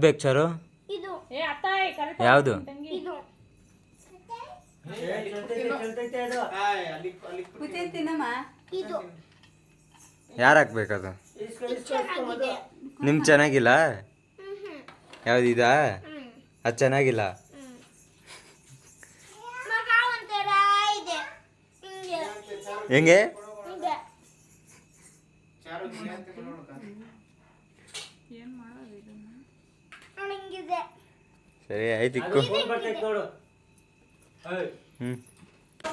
ಬೇಕು ಚಾರು ಇದು ಯಾವುದು ಇದು ಯಾರು ಹಾಕ್ಬೇಕದು ಚೆನ್ನಾಗಿದೆ. ನಿಮ್ಗೆ ಚೆನ್ನಾಗಿಲ್ಲ ಯಾವ್ದಿದಾ ಅದು ಚೆನ್ನಾಗಿಲ್ಲ ಮಗ ಒಂಥರ ಇದೆ ಹಿಂಗೆ ಹೆಂಗೆ ಇದೆ. ಹಿಂಗಿದೆ. ಸರಿ ಆಯ್ತು ಇಕ್ಕು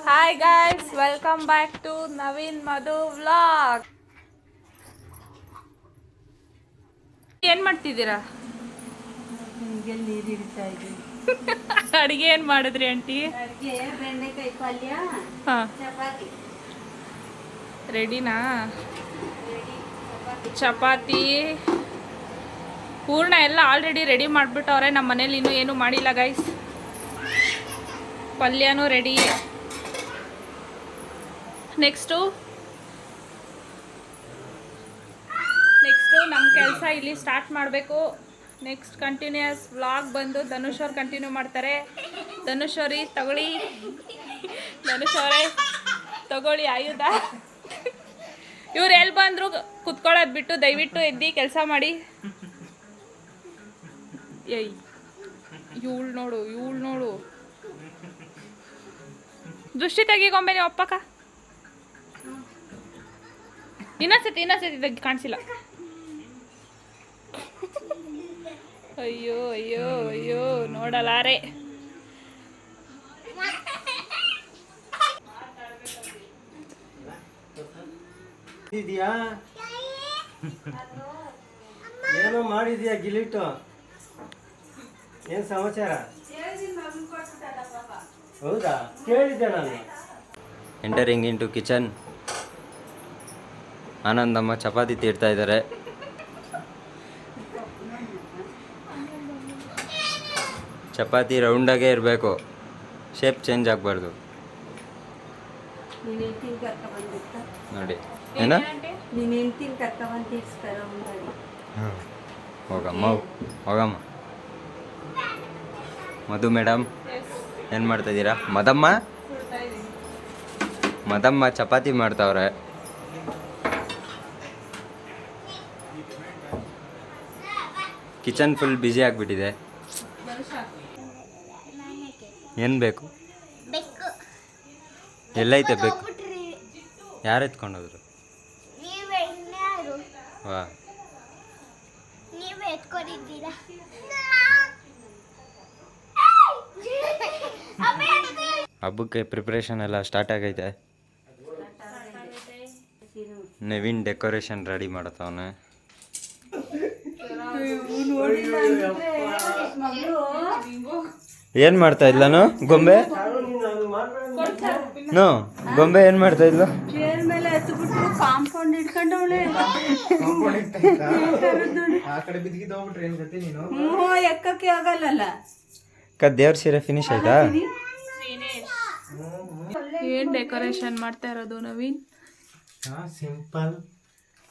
hi guys, welcome back to Naveen Madhu vlog. ಏನ್ ಮಾಡ್ತಿದ್ದೀರಾ? ನೀರು ಇಡ್ತಾ ಇದ್ದೀನಿ. ಅಡಿಗೆ ಏನ್ ಮಾಡಿದ್ರಿ ಆಂಟಿ? ಅಡುಗೆ ಬೆಂಡೆಕಾಯಿ ಪಲ್ಯ, ಹಾ, ಚಪಾತಿ. ರೆಡಿನಾ? ಚಪಾತಿ ಪೂರ್ಣ ಎಲ್ಲ ಆಲ್ರೆಡಿ ರೆಡಿ ಮಾಡಿಬಿಟ್ಟವ್ರೆ. ನಮ್ಮ ಮನೇಲಿ ಇನ್ನೂ ಏನು ಮಾಡಿಲ್ಲ ಗೈಸ್. ಪಲ್ಯನೂ ರೆಡಿ. ನೆಕ್ಸ್ಟು ನಮ್ಮ ಕೆಲಸ ಇಲ್ಲಿ ಸ್ಟಾರ್ಟ್ ಮಾಡಬೇಕು. ನೆಕ್ಸ್ಟ್ ಕಂಟಿನ್ಯೂಸ್ ವ್ಲಾಗ್ ಬಂದು ಧನುಷ್ ಅವ್ರು ಕಂಟಿನ್ಯೂ ಮಾಡ್ತಾರೆ. ಧನುಷ್ ಅವ್ರಿ ತಗೊಳ್ಳಿ, ಧನುಷ್ ಅವರೇ ತಗೊಳ್ಳಿ ಆಯುಧ. ಇವ್ರು ಎಲ್ಲಿ ಬಂದ್ರು ಕುತ್ಕೊಳ್ಳೋದು ಬಿಟ್ಟು ದಯವಿಟ್ಟು ಎದ್ದು ಕೆಲಸ ಮಾಡಿ. ಏಯ್ ಇವಳು ನೋಡು ದೃಷ್ಟಿ ತೆಗಿಗೊಂಬೆ ನೀವು ಅಪ್ಪಕ್ಕ. ಇನ್ನೊಂದ್ಸತಿ ತೆಗಿ, ಕಾಣಿಸಿಲ್ಲ. ಅಯ್ಯೋ ನೋಡಲಾರೆ. ಇದೆಯಾ ಏನೋ ಮಾಡಿದ್ಯಾ ಗಿಲಿಟು? ಏನು ಸಮಾಚಾರ? ಹೌದಾ, ಕೇಳಿದ್ದೆ ನಾನು. Entering into kitchen. Anandamma chapati ತೀರ್ತಾ ಇದ್ದಾರೆ. ಚಪಾತಿ ರೌಂಡಾಗೇ ಇರಬೇಕು, ಶೇಪ್ ಚೇಂಜ್ ಆಗಬಾರ್ದು ನೀನು ಹೆಂಡ್ತಿನ ಕರ್ಕೊಂಡ್ಬಂದಿರ್ತ, ನೋಡಿ. ಏನ ನೀನು ಹೆಂಡ್ತಿನ ಕರ್ಕೊಂಡ್ಬಂದು ತೀರ್ಸ್ತಾರ ಮುಂದಾಡಿ. ಹೋಗಮ್ಮ. ಮಧು ಮೇಡಮ್ ಏನು ಮಾಡ್ತಾಯಿದ್ದೀರಾ? ಮದಮ್ಮ ಚಪಾತಿ ಮಾಡ್ತಾವ್ರೆ. ಕಿಚನ್ ಫುಲ್ ಬ್ಯುಸಿ ಆಗಿಬಿಟ್ಟಿದೆ. ಏನು ಬೇಕು? ಬೆಕ್ಕು ಎಲ್ಲೈತೆ ಬೇಕು? ಹೋಗ್ಬಿಟ್ರಿ. ಯಾರು ಎತ್ಕೊಂಡೋದ್ರು? ನೀವೇ ಇನ್ಯಾರು? ವಾ, ನೀವೇ ಎತ್ಕೊಂಡಿದ್ದೀರಾ? ಹಬ್ಬಕ್ಕೆ ಪ್ರಿಪ್ರೇಷನ್ ಎಲ್ಲ ಸ್ಟಾರ್ಟ್ ಆಗೈತೆ. ನವೀನ್ ಡೆಕೋರೇಷನ್ ರೆಡಿ ಮಾಡತ್ತವನೆ. ಏನು ಮಾಡ್ತಾ ಇದ್ಲನು ಗೊಂಬೆ? ನೋ, ಗೊಂಬೆ ಏನು ಮಾಡ್ತಾ ಇದ್ಲು? ಚೇರ್ ಮೇಲೆ ಹತ್ಬಿಟ್ಟು ಕಾಂಪೌಂಡ್ ಇಟ್ಕೊಂಡವಳೆ. ಎಕ್ಕಕ್ಕೆ ಆಗಲ್ಲ. ದೇವ್ರ ಸೀರೆ ಫಿನಿಶ್ ಆಯ್ತಾ? ಏನ್ ಡೆಕೋರೇಷನ್ ಮಾಡ್ತಾ ಇರೋದು Naveen?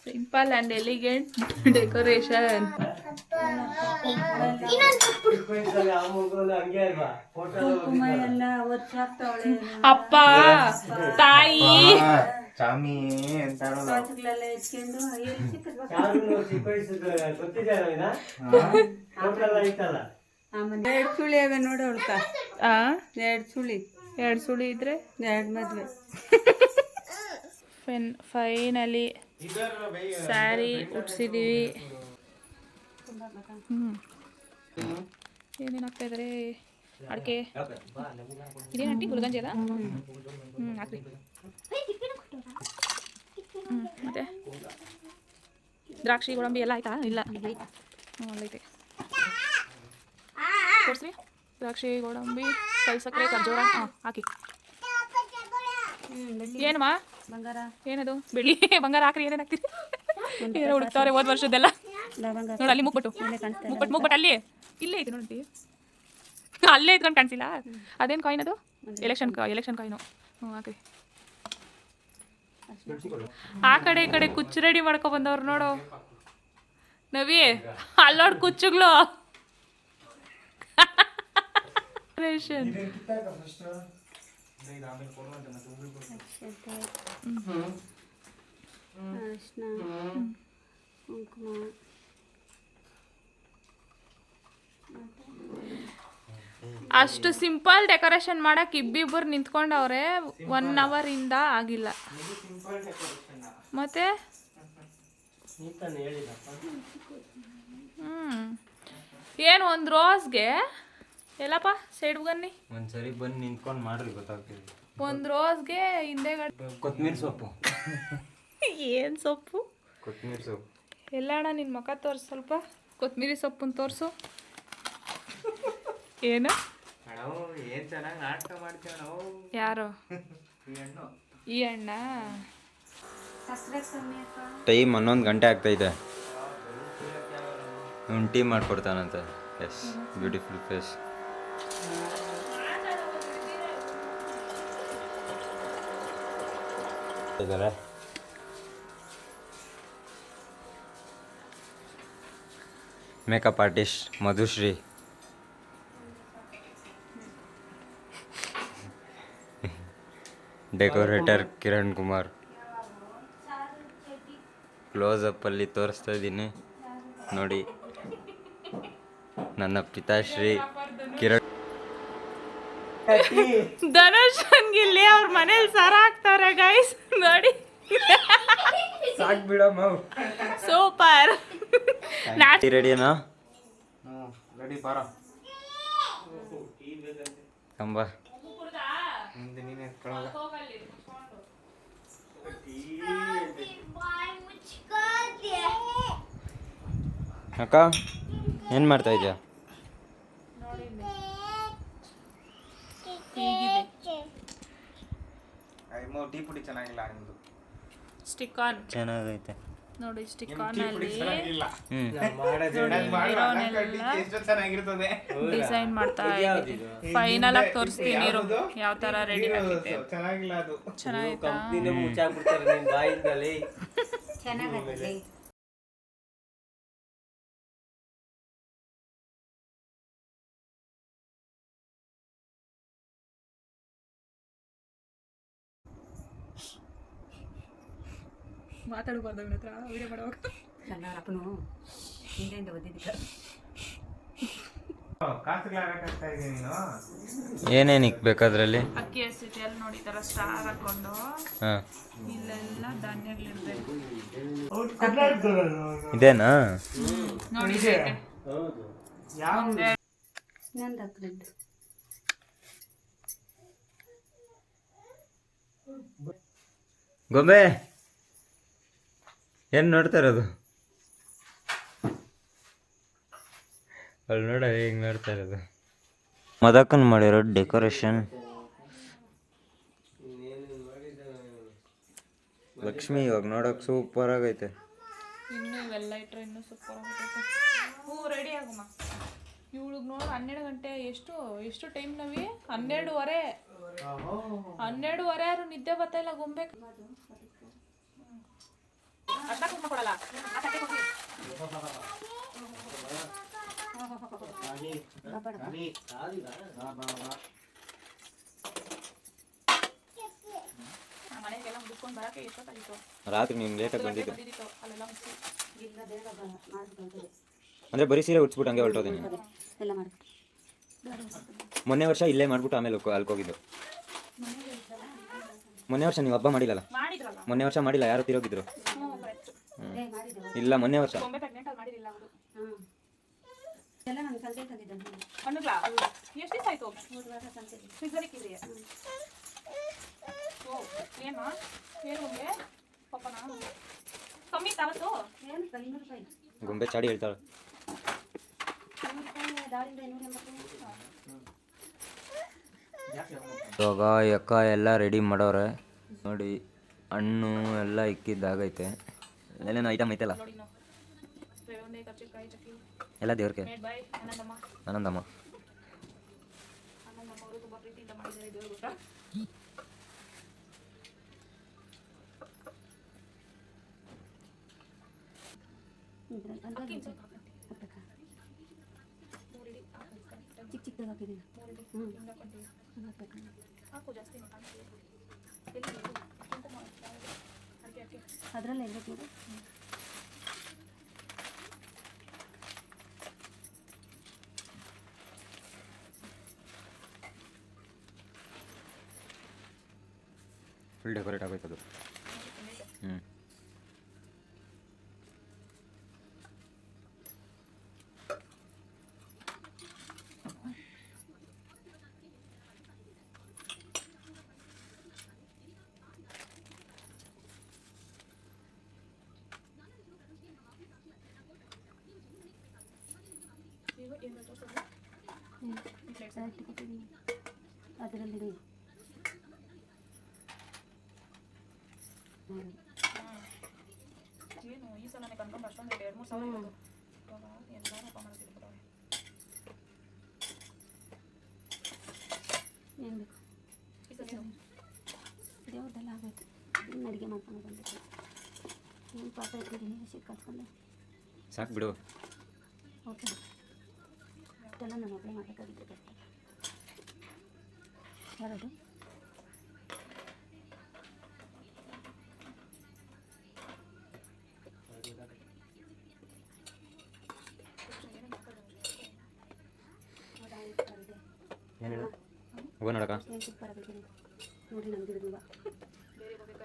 Simple and elegant decoration. ಕುಂಕುಮ ಎಲ್ಲ ಒಚ್ಚಾಕ್ತವಳೆ. ಅಪ್ಪ ತಾಯಿ ಕಾಸುಗಳೆಲ್ಲ ಎತ್ಕೊಂಡು ಎಲ್ಲಿ ಸಿಕ್ಕದ್ವಾ? ಆಮೇಲೆ 2 ಸುಳಿ ಅವೆ ನೋಡು ಅವಳ್ಕ. 2 ಸುಳಿ ಇದ್ರೆ 2 ಮದ್ವೆ. ಫೈನಲಿ ಸ್ಯಾರಿ ಉಟ್ಸಿದೀವಿ. ಏನೇನು ಹಾಕ್ತಾ ಇದಾರೆ? ಅಡಿಕೆ ಇದೇನಂಟಿ ಹುಡುಗಂಜಿ ಅದ? ಹಾಕ್ರಿ. ಮತ್ತೆ ದ್ರಾಕ್ಷಿ ಗೋಡಂಬಿ ಎಲ್ಲ ಆಯ್ತಾ? ಇಲ್ಲ, ಅಲ್ಲೈತೆ. ತೋರಿಸ್ರಿ. ದ್ರಾಕ್ಷಿ ಗೋಡಂಬಿ, ಕಲ್ಸಕ್ರೆ, ಖರ್ಜೂರ ಹಾಕಿ. ಏನಮ್ಮ ಬಂಗಾರ ಏನದು? ಬೆಳ್ಳಿ ಬಂಗಾರ ಹಾಕ್ರಿ. ಏನೇನು ಹಾಕ್ತೀರಿ? ಏನೋ ಹುಡುಕ್ತವ್ರೆ ಹೋದ ವರ್ಷದ್ದೆಲ್ಲ. ನೋಡಿ ಅಲ್ಲಿ ಮುಗ್ಬಿಟ್ಟು ಅಲ್ಲಿ ಇಲ್ಲೇ ಐತೆ ನೋಡಿ. ಅಲ್ಲೇ ಇದ್ಕೊಂಡು ಕಾಣಿಸಿಲ್ಲ. ಅದೇನು ಕಾಯಿನ್ ಅದು? Election coin. ಹಾಕ್ರಿ. ಆ ಕಡೆ ಈ ಕಡೆ ಕುಚ್ಚು ರೆಡಿ ಮಾಡ್ಕೊ ಬಂದವ್ರು ನೋಡು. ನವಿ ಅಲ್ಲೋಡ್ ಕುಚ್ಚುಗಳು. ರೇಷನ್ ಅರಿಶಿನ ಕುಂಕುಮ ಅಷ್ಟು ಸಿಂಪಲ್ ಡೆಕೋರೇಷನ್ ಮಾಡಕ್ ಇಬ್ಬಿಬ್ಬರು ನಿಂತ್ಕೊಂಡವ್ರೆ 1 hour ಇಂದ ಆಗಿಲ್ಲ. ಮತ್ತೆ ಏನು ಒಂದು ರೋಸ್ಗೆ ಎಲ್ಲಪ್ಪ ಸೈಡ್ ಬನ್ನಿ. ಒಂದ್ಸರಿ ಬಂದು ನಿಂತ್ಕೊಂಡು ಮಾಡ್ರಿ ಗೊತ್ತಾಗ್ತದೆ. ಒಂದು ರೋಸ್ಗೆ ಹಿಂದೆಗಡೆ ಕೊತ್ತಂಬರಿ ಸೊಪ್ಪು. ಏನು ಸೊಪ್ಪು? ಕೊತ್ತಂಬರಿ ಸೊಪ್ಪು. ಎಲ್ಲ ಅಣ್ಣ ನಿನ್ನ ಮುಖ ತೋರಿಸು ಸ್ವಲ್ಪ. ಕೊತ್ತಂಬರಿ ಸೊಪ್ಪನ್ನು ತೋರಿಸು. ಏನು ಏನು ಚೆನ್ನಾಗಿ ನಾಟಕ ಮಾಡ್ತೀವಿ ನಾವು. ಯಾರು? ಈ ಅಣ್ಣ. ಟೈಮ್ 11 ಗಂಟೆ ಆಗ್ತೈತೆ. ಅವ್ನು ಟೀ ಮಾಡ್ಕೊಡ್ತಾನಂತೆ. Yes, beautiful face. ಇದ್ದಾರೆ makeup artist Madhushree. Decorator Kiran Kumar. ಕ್ಲೋಸಪ್ಪಲ್ಲಿ ತೋರಿಸ್ತಾ ಇದ್ದೀನಿ ನೋಡಿ. ನನ್ನ ಪಿತಾಶ್ರೀ ಕಿರಣ್. ಧನುಷನ್ಗಿಲ್ಲಿ ಅವ್ರ ಮನೇಲಿ ಸರ ಹಾಕ್ತಾರೆ ಗೈಸ್ ನೋಡಿ. ಸಾಕ್ ಬಿಡಮ್ಮ. ಸೂಪರ್. ರೆಡಿನಾ? ರೆಡಿ ಬಾರ. ಕಂಬ ಅಕ್ಕ ಏನು ಮಾಡ್ತಾ ಇದೆಯಾ? ಟೀ ಪುಡಿ ಚೆನ್ನಾಗಿಲ್ಲ ನಿಮ್ದು. ಸ್ಟಿಕ್ ಆನ್ ಚೆನ್ನಾಗೈತೆ ನೋಡಿ. ಸ್ಟಿಕ್ ಆನ್ ಅಲ್ಲಿ ಡಿಸೈನ್ ಮಾಡ್ತಾ ಇದ್ದೀನಿ. ಫೈನಲ್ ಆಗಿ ತೋರಿಸ್ತೀನಿ ಯಾವ ತರ ರೆಡಿ ಆಗಿದೆ. ಚೆನ್ನಾಗಿಲ್ಲ ಅದು. ಚೆನ್ನಾಗಿತ್ತಾ? ಮುಚ್ಚಾಕ್ಬಿಡ್ತಾರೆ ನಿಮ್ ಬಾಯಿಂದಲೇ. ಚೆನ್ನಾಗೈತೆ. ಮಾತಾಡಬಾರ್ದು ಅವನ ಹತ್ರ ವಿಡಿಯೋ ಮಾಡುವಾಗ. ಕನ್ನಡಪ್ಪನು ಹಿಂದೆಯಿಂದ ಓದಿದ್ದ ಏನೇನು ಇಕ್ಬೇಕದ್ರಲ್ಲಿ? ಅಕ್ಕಿ ಹಸಿಟ್ಟಲ್ಲಿ ನೋಡಿ ಈ ಥರ ಸ್ಟಾರ್ ಹಾಕೊಂಡು ಹಾಂ, ಇಲ್ಲೆಲ್ಲ ಧಾನ್ಯಗಳಿರ್ಬೇಕು ಇದೇನಾ? ನೋಡಿ. ನಂದು ಹಾಕ್ಲಿದ್ದು ಗೊಂಬೆ ಏನು ನೋಡ್ತಾ ಇರೋದು? ಅಲ್ಲಿ ನೋಡ ಹಿಂಗೆ ನೋಡ್ತಾ ಇರೋದು. ಮದಕನ್ ಮಾಡಿರೋ ಡೆಕೋರೇಷನ್. ಲಕ್ಷ್ಮಿ ಇವಾಗ ನೋಡೋಕೆ ಸೂಪರ್ ಆಗೈತೆ. ಇನ್ನೂ ಇವೆಲ್ಲ ಇಟ್ಟರೆ ಇನ್ನೂ ಸೂಪರ್ ಆಗ್ತೈತೆ. ಹ್ಞೂ ರೆಡಿ ಆಗಮ್ಮ. ಇವಳಿಗೆ ನೋಡು 12 ಗಂಟೆ. ಎಷ್ಟು ಟೈಮ್ ನವಿ? 12:30. 12:30 ಯಾರು ನಿದ್ದೆ ಬರ್ತಾ ಇಲ್ಲ ಗೊಂಬೆ. ಕೊಡಲ್ಲ. ಮನೆಗೆಲ್ಲ ಮುಗಿಸ್ಕೊಂಡು ಬರೋಕೆ ಎಷ್ಟೊತ್ತಾಗಿತ್ತು? ರಾತ್ರಿ ನೀನು ಲೇಟಾಗಿ ಬಂದಿದ್ದು ಅಲ್ಲೆಲ್ಲ ಮುಗಿಸಿ ಅಂದರೆ ಬರೀ ಸೀರೆ ಉಟ್ಸ್ಬಿಟ್ಟು ಹಂಗೆ ಹೊರಟೋದೇನೆ. ಎಲ್ಲ ಮಾಡಿ ಮೊನ್ನೆ ವರ್ಷ ಇಲ್ಲೇ ಮಾಡ್ಬಿಟ್ಟು ಆಮೇಲೆ ಅಲ್ಕೋಗಿದ್ದು. ಮೊನ್ನೆ ವರ್ಷ ನೀವು ಹಬ್ಬ ಮಾಡಿಲ್ಲಲ್ಲ? ಮಾಡಿದ್ರಲ್ಲ. ಮೊನ್ನೆ ವರ್ಷ ಮಾಡಿಲ್ಲ, ಯಾರು ತಿರೋಗಿದ್ರು? ಇಲ್ಲ, ಮೊನ್ನೆ ವರ್ಷ. ಗೊಂಬೆ ಪ್ರೆಗ್ನೆಂಟ್ ಮಾಡಿರಲಿಲ್ಲ ಅವರು. ಎಲ್ಲ ನಾನು ಸಂತೆ ತಂದಿದ್ದೆ. ಹಣ್ಣುಗ್ಲಾ? ಎಷ್ಟು ದಿವಸ ಆಯಿತು? 3 ವಾರ ಸಂತೆ ಫ್ರಿಜ್ಜಲ್ಲಿ ಇಕ್ಕಿದ್ರಿ? ಓ ಏನು ಗೊಂಬೆ ಪಪ್ಪನ ಕಮ್ಮಿ ತಾವತ್ತು? ಏನು 500 ರೂಪಾಯಿ. ಗೊಂಬೆ ಚಾಡಿ ಹೇಳ್ತಾಳೆ. 100 ರೂಪಾಯಿ ದಾಳಿಂಬೆ 180. ಇವಾಗ ಎಕ್ಕ ಎಲ್ಲ ರೆಡಿ ಮಾಡೋರೆ ನೋಡಿ. ಹಣ್ಣು ಎಲ್ಲ ಇಕ್ಕಿದ್ದಾಗೈತೆ. ಏನೇನು ಐಟಮ್ ಐತಲ್ಲ ಎಲ್ಲ ದೇವ್ರಿಗೆ. ಆನಂದಮ್ಮ ಅವರು ತುಂಬ ಪ್ರೀತಿಯಿಂದ ಮಾಡಿದ್ದಾರೆ ದೇವ್ರ ಗೊತ್ತಾ. ಚಿಕ್ಕ ಚಿಕ್ಕದಾಗ ಹಾಕಿದ್ದೀನಿ. ಹ್ಞೂ ಹಾಕ್ಬೇಕು. ಹಾಕು ಜಾಸ್ತಿ ಎಲ್ಲಿ ಕುಂಕುಮ ಹಾಕಿ ಹಾಕಿ ಅದರಲ್ಲೇ ಇರ್ಬೇಕು ನೋಡು. ಫುಲ್ ಡೆಕೋರೇಟ್ ಆಗೋಯ್ತು ಅದು. ಹ್ಞೂ ಈಗ ಏನು ಅದರಲ್ಲಿ ಏನು ಈ ಸಲ ಕನ್ಫರ್ಮ್ ಅಷ್ಟೊಂದು 2-3 ಸಾವಿರ ಇರೋದು ಎಲ್ಲರೂ ಹಬ್ಬ ಮಾಡ್ತಿದ್ರು. ಏನು ಬೇಕು ಈ ಸಲ ದೇವ್ರದ್ದೆಲ್ಲ ಆಗೋಯ್ತು. ಇನ್ನು ಅಡುಗೆ ಮಾಡ್ಕೊಂಡು ಬಂದಿತ್ತು. ಏನು ಪಾತ್ರೆ ಇಟ್ಟಿದ್ದೀನಿ ಹಸಿಟ್ಟು ಕಟ್ಕೊಂಡು. ಸಾಕು ಬಿಡು. ಓಕೆ ಅಷ್ಟೆಲ್ಲ ನಾನು ಒಬ್ಬಳೇ ಮಾಡಬೇಕಾಗಿತ್ತು ಕಷ್ಟ. ಯಾರದು? ಏನಿಲ್ಲ ಹೂವು ನೋಡಕ. ಏನು ಸೂಪರ್ ಆಗಿದ್ದೀನಿ ನೋಡಿ ನಮ್ಮ ಗಿಡದ ಹೂವು.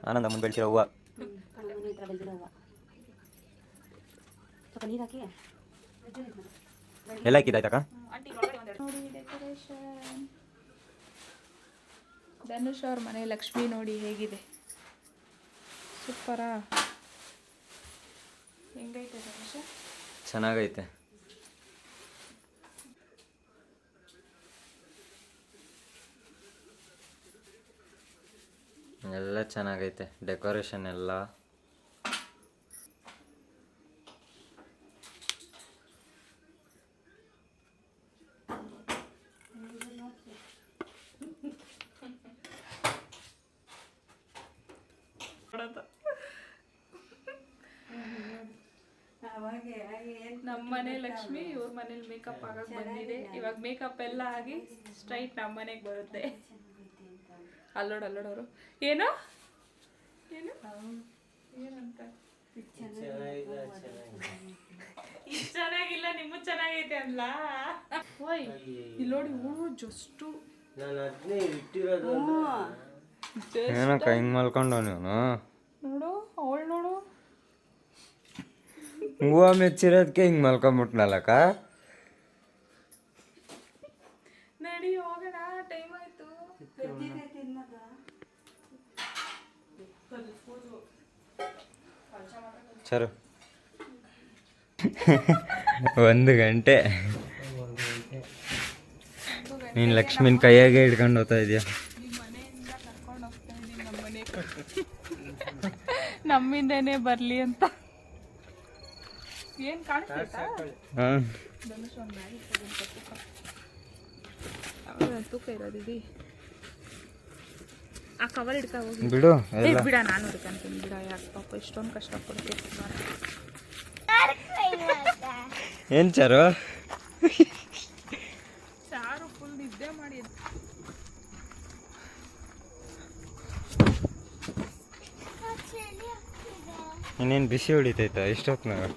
ಆನಂದ ಅಮ್ಮನ ಬೆಳೆಸಿರೋ ಹೂವು. ನಮ್ಮ ಮನೆ ಹತ್ರ ಬೆಳೆದಿರೋ ಹೂವು. ಸ್ವಲ್ಪ ನೀರು ಹಾಕಿ ಎಲ್ಲ ಹಾಕಿದ್ದಾಯ್ತಕ್ಕ. ಆಂಟಿ ಒಳಗಡೆ ಒಂದೆರಡು ನೋಡಿ ಡೆಕೋರೇಷನ್. ಧನುಷ್ ಅವ್ರ ಮನೆ ಲಕ್ಷ್ಮಿ ನೋಡಿ ಹೇಗಿದೆ, ಸೂಪರಾ? ಹೆಂಗೈತೆ ಧನುಷ? ಚೆನ್ನಾಗೈತೆ. ಎಲ್ಲ ಚೆನ್ನಾಗೈತೆ ಡೆಕೋರೇಷನ್ ಎಲ್ಲ. ನಮ್ಮ ಮನೆ ಲಕ್ಷ್ಮಿ ಇವ್ರ ಮನೇಲಿ ಮೇಕಪ್ ಆಗಕ್ಕೆ ಬಂದಿದೆ. ಇವಾಗ ಮೇಕಪ್ ಎಲ್ಲ ಆಗಿ ಸ್ಟ್ರೈಟ್ ನಮ್ಮ ಮನೆಗೆ ಬರುತ್ತೆ. ಅಲ್ಲೋಡವರು ಏನು ಏನು ಏನಂತ ಇದು ಚೆನ್ನಾಗಿಲ್ಲ ನಿಮ್ಮದು ಚೆನ್ನಾಗೈತೆ ಅಲ್ಲ. ಓಯ್ ಇಲ್ಲಿ ನೋಡಿ ಹೂವು ಜಸ್ಟು ಏನಕ್ಕ ಹಿಂಗೆ ಮಲ್ಕೊಂಡು ನೀನು ನೋಡು ಅವಳು ನೋಡು ಹೂವು ಮೆಚ್ಚಿರೋದಕ್ಕೆ ಹಿಂಗೆ ಮಲ್ಕೊಂಬಿಟ್ನಲ್ಲಕ್ಕ. ನಡಿ ಹೋಗೋಣ, ಟೈಮ್ ಆಯ್ತು. ಸರು 1 ಗಂಟೆ ನೀನು ಲಕ್ಷ್ಮಿನ ಕೈಯಾಗೆ ಹಿಡ್ಕೊಂಡು ಹೋಗ್ತಾ ಇದೆಯಾ? ನಿಮ್ಮ ಮನೆಯಿಂದ ಕರ್ಕೊಂಡು ಹೋಗ್ತಾ ಇದ್ದೀನಿ ನಮ್ಮ ಮನೆಗೆ. ನಮ್ಮಿಂದನೇ ಬರಲಿ ಅಂತ. ಏನು ಕಾಣಿಸ್ತಾ? ಹಾಂ ಧನುಷ್ ಒಂದು ಮ್ಯಾಗಿ ತೂಕ ಯಾವಾಗ ತೂಕ ಇರೋದಿದೆ. ಆ ಕವರ್ ಹಿಡ್ಕೊ ಹೋಗಿ ಬಿಡು ಏ ಎಲ್ಲ. ಬಿಡ, ನಾನು ಹಿಡ್ಕೊಂತೀನಿ ಬಿಡ. ಯಾಕೆ ಪಾಪ ಇಷ್ಟೊಂದು ಕಷ್ಟಪಡ್ತೀನಿ. ಏನು ಚಾರು? ಸಾರು ಫುಲ್ ನಿದ್ದೆ ಮಾಡಿ ಇನ್ನೇನು ಬಿಸಿ ಹೊಡಿತೈತಾ ಇಷ್ಟೊತ್ತು ನಾವು?